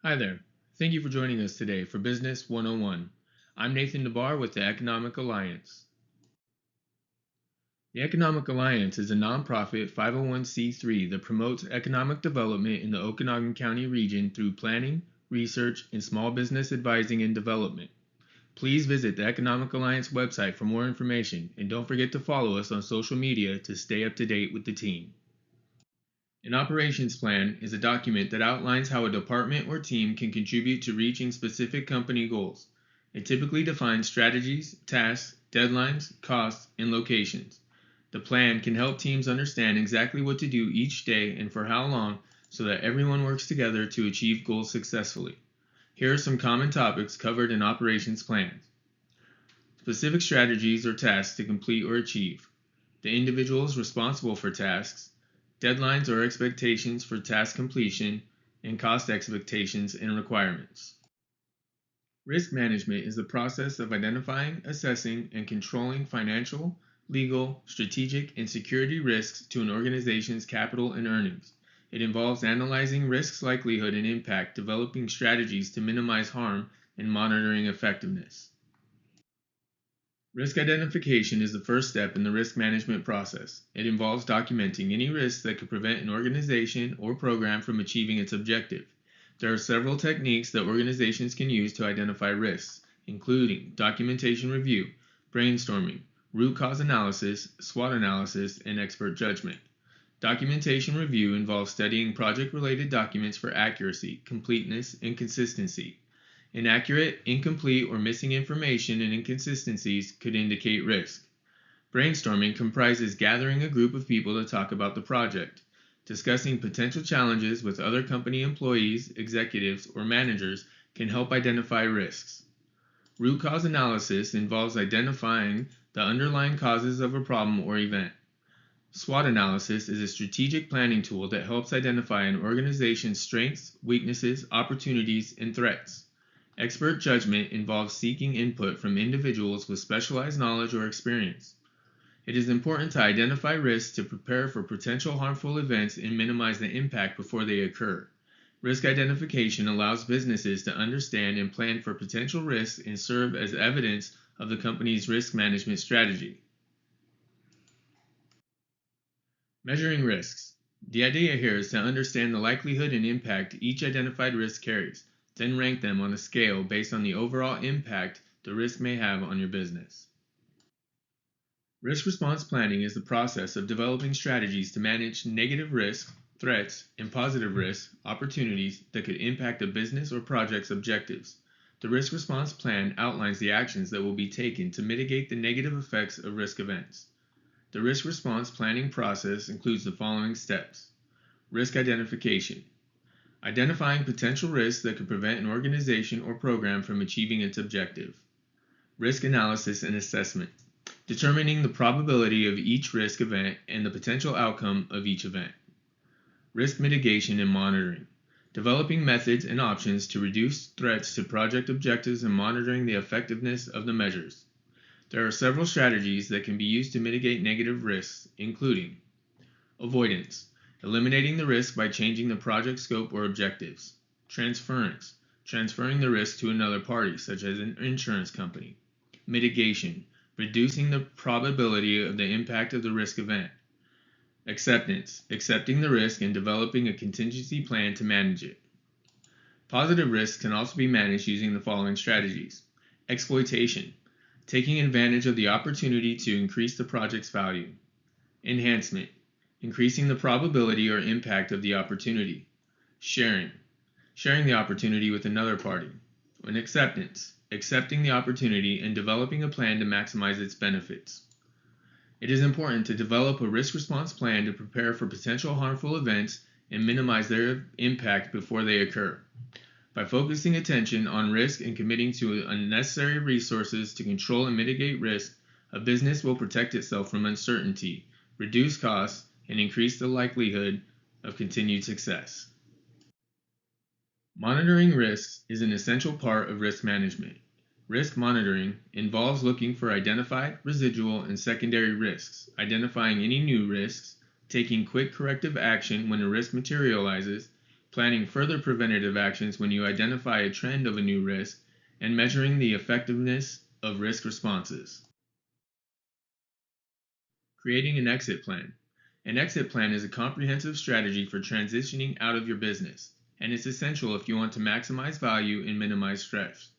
Hi there. Thank you for joining us today for Business 101. I'm Nathan DeBar with the Economic Alliance. The Economic Alliance is a nonprofit 501c3 that promotes economic development in the Okanogan County region through planning, research, and small business advising and development. Please visit the Economic Alliance website for more information and don't forget to follow us on social media to stay up to date with the team. An operations plan is a document that outlines how a department or team can contribute to reaching specific company goals. It typically defines strategies, tasks, deadlines, costs, and locations. The plan can help teams understand exactly what to do each day and for how long so that everyone works together to achieve goals successfully. Here are some common topics covered in operations plans. Specific strategies or tasks to complete or achieve. The individuals responsible for tasks, deadlines or expectations for task completion, and cost expectations and requirements. Risk management is the process of identifying, assessing, and controlling financial, legal, strategic, and security risks to an organization's capital and earnings. It involves analyzing risks' likelihood and impact, developing strategies to minimize harm, and monitoring effectiveness. Risk identification is the first step in the risk management process. It involves documenting any risks that could prevent an organization or program from achieving its objective. There are several techniques that organizations can use to identify risks, including documentation review, brainstorming, root cause analysis, SWOT analysis, and expert judgment. Documentation review involves studying project-related documents for accuracy, completeness, and consistency. Inaccurate, incomplete, or missing information and inconsistencies could indicate risk. Brainstorming comprises gathering a group of people to talk about the project. Discussing potential challenges with other company employees, executives, or managers can help identify risks. Root cause analysis involves identifying the underlying causes of a problem or event. SWOT analysis is a strategic planning tool that helps identify an organization's strengths, weaknesses, opportunities, and threats. Expert judgment involves seeking input from individuals with specialized knowledge or experience. It is important to identify risks to prepare for potential harmful events and minimize the impact before they occur. Risk identification allows businesses to understand and plan for potential risks and serve as evidence of the company's risk management strategy. Measuring risks. The idea here is to understand the likelihood and impact each identified risk carries, then rank them on a scale based on the overall impact the risk may have on your business. Risk response planning is the process of developing strategies to manage negative risks, threats, and positive risks, opportunities that could impact a business or project's objectives. The risk response plan outlines the actions that will be taken to mitigate the negative effects of risk events. The risk response planning process includes the following steps. Risk identification. Identifying potential risks that could prevent an organization or program from achieving its objective. Risk analysis and assessment. Determining the probability of each risk event and the potential outcome of each event. Risk mitigation and monitoring. Developing methods and options to reduce threats to project objectives and monitoring the effectiveness of the measures. There are several strategies that can be used to mitigate negative risks, including avoidance. Eliminating the risk by changing the project scope or objectives. Transference. Transferring the risk to another party, such as an insurance company. Mitigation. Reducing the probability of the impact of the risk event. Acceptance. Accepting the risk and developing a contingency plan to manage it. Positive risks can also be managed using the following strategies. Exploitation. Taking advantage of the opportunity to increase the project's value. Enhancement. Increasing the probability or impact of the opportunity. Sharing. Sharing the opportunity with another party. And acceptance. Accepting the opportunity and developing a plan to maximize its benefits. It is important to develop a risk response plan to prepare for potential harmful events and minimize their impact before they occur. By focusing attention on risk and committing to unnecessary resources to control and mitigate risk, a business will protect itself from uncertainty, reduce costs, and increase the likelihood of continued success. Monitoring risks is an essential part of risk management. Risk monitoring involves looking for identified, residual, and secondary risks, identifying any new risks, taking quick corrective action when a risk materializes, planning further preventative actions when you identify a trend of a new risk, and measuring the effectiveness of risk responses. Creating an exit plan. An exit plan is a comprehensive strategy for transitioning out of your business, and it's essential if you want to maximize value and minimize stress.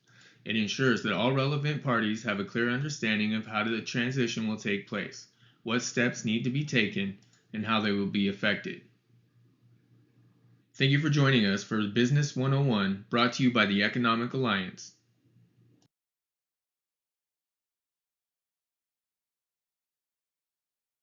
It ensures that all relevant parties have a clear understanding of how the transition will take place, what steps need to be taken, and how they will be affected. Thank you for joining us for Business 101, brought to you by the Economic Alliance.